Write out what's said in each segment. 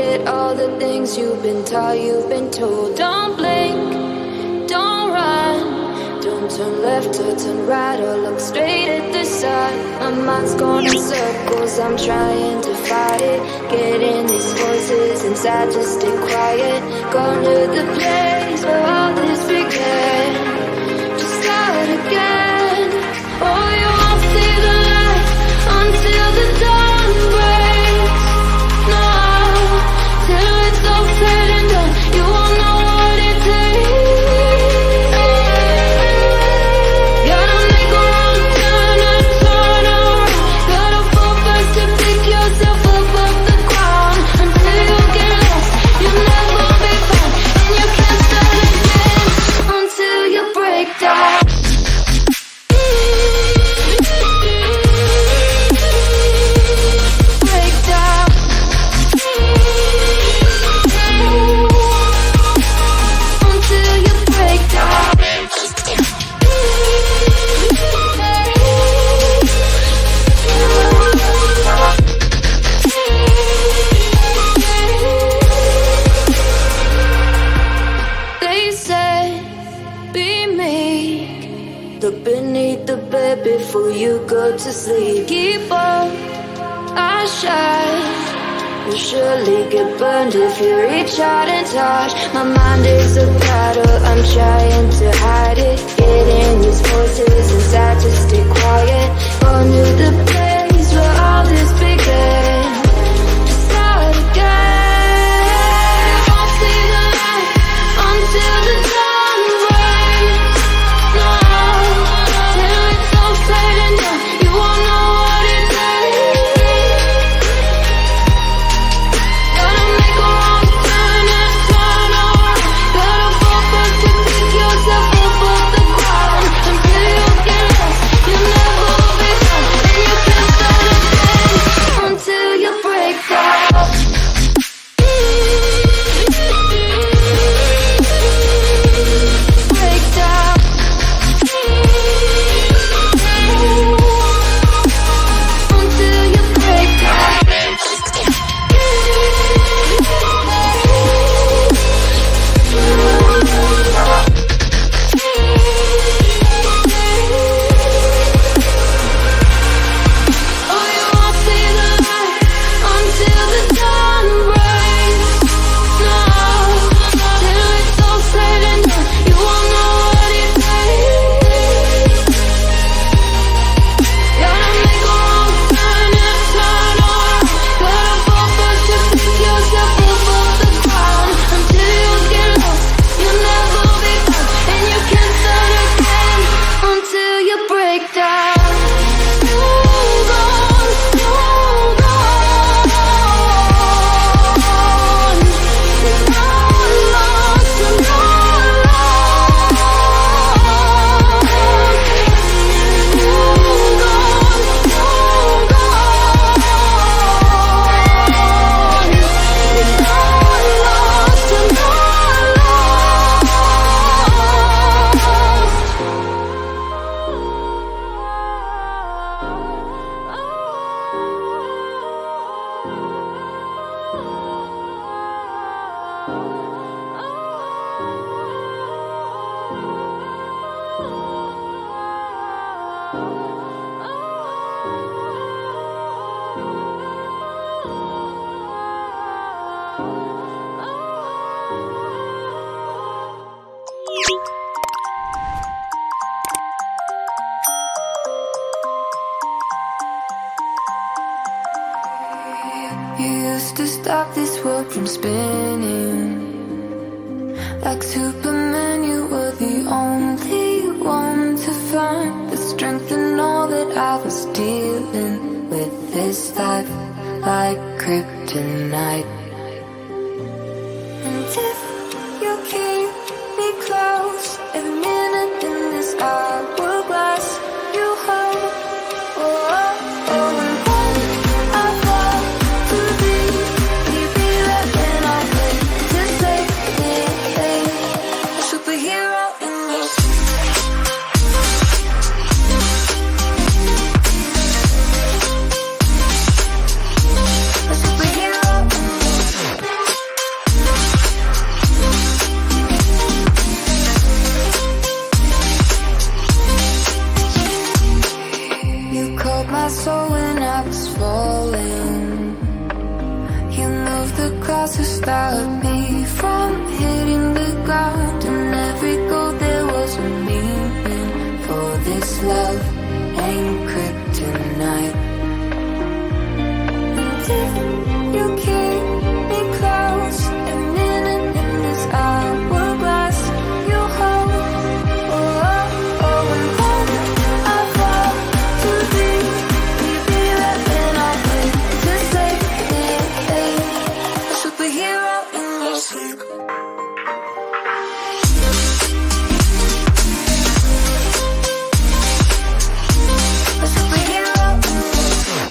forget all the things you've been taught, you've been told. Don't blink, don't run, don't turn left or turn right or look straight at the sun. My mind's going in circles, I'm trying to fight it. Getting these voices inside to stay quiet. Gone to the place where all this began. Just start again. Oh, you won't see the light until the dawn breaks. No, till it's all said and done, you won't know what it takes. Gotta make a wrong turn and turn around. Gotta fall first to pick yourself up off the ground. Until you get lost, you'll never be found. And you can't start again until you break down. Before you go to sleep, keep on our shine. You'll surely get burned if you reach out and touch. My mind is a battle, I'm trying to hide it. Getting these voices inside to stay quiet. Gone to the place where all this began. To start again. You won't see the light until the dawn breaks. No, till it's all said and done, you won't know what it takes. Gotta make a wrong turn and turn around. Gotta fall first to pick yourself up off the ground. Until you get lost, you'll never be found. And you can't start again until you break down. Break down. Until you break down. Oh, you won't see the light until the dawn breaks. No, till it's all said and done, you won't know what it takes. Gotta make a wrong turn and turn around. Gotta fall first to pick yourself up off the ground. Until you get lost, you'll never be found. And you can't start again until you break down. You're gone, you're gone. You're not lost, you're not lost. You're gone, you're gone. You're not lost, you're not You used to stop this world from spinning. Like Superman, you were the only one to find the strength in all that I was dealing with. This life like kryptonite. And if you keep me close, every minute in this hourglass, you hold. Oh, oh, oh, and when I fall to be there when I live to save me, a superhero in me. A superhero in me. I saw when I was falling. You moved the clouds to stop me from hitting the ground. And every goal there was a meaning. For this love ain't kryptonite. And if you keep me close, a minute in this hourglass you hold. Oh, oh, oh, and then I fall too deep. Maybe then I'll wait to save me. A superhero in your sleep. A superhero in your sleep.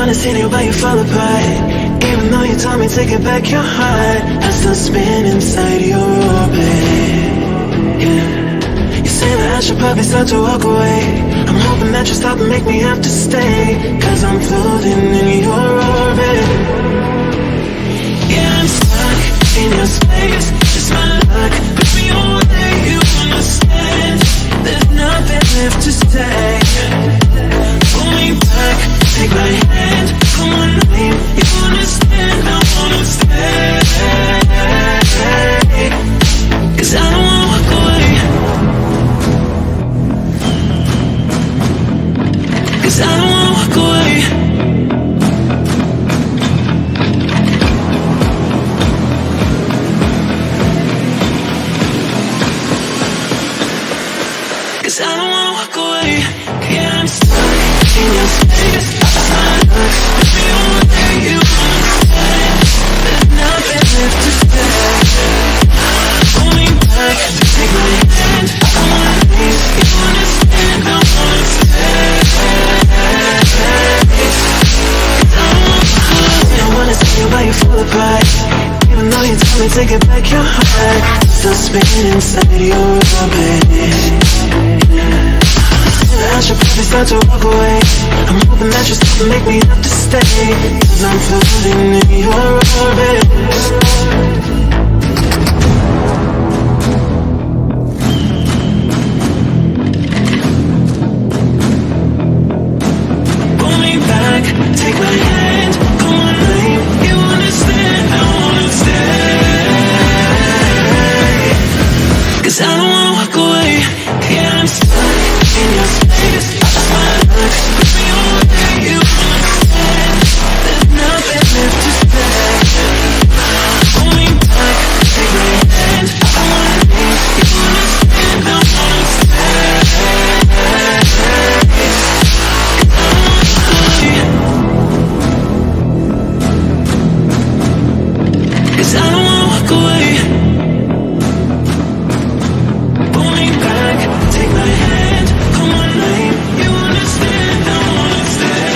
wanna see you, but you fall apart. Even though you told me to get back your heart, I still spin inside your orbit. Yeah. You say that I should probably start to walk away. I'm hoping that you stop and make me have to stay, 'cause I'm floating in your orbit. Yeah, I'm stuck in your space. It's my luck, push me away, you understand. There's nothing left to say. Pull me back, take my hand, call my name, you understand. I wanna stay, 'cause I don't wanna walk away, 'cause I don't wanna walk away. 'Cause I don't wanna walk away. Yeah, I'm stuck in your space. It's my luck, push me away, you understand. There's nothing left to say. Pull me back, take my hand, I wanna leave, you understand. I wanna stay, 'cause I don't wanna walk away. I wanna see you, but you fall apart. Even though you told me to get back your heart, still spinning inside your orbit. I should probably start to walk away. I'm hoping that you stop and make me have to stay, 'cause I'm floating in your orbit. Pull me back, take my hand, call my name, you understand. I wanna stay, 'cause I don't wanna walk away. Yeah, I'm stuck in your space. It's my luck, push me away, you understand. There's nothing left to say. Pull me back, take my hand, I wanna leave, you understand. I wanna stay, 'cause I don't wanna walk away. 'Cause I don't wanna walk away. Pull me back, take my hand, call my name, you understand. I wanna stay,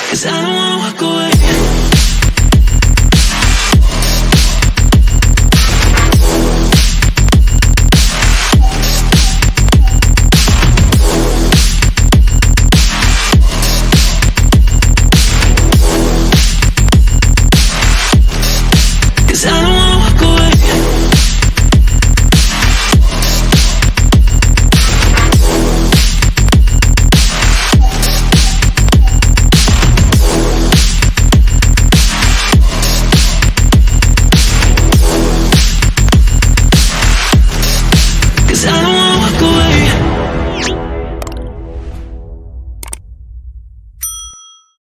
'cause I don't wanna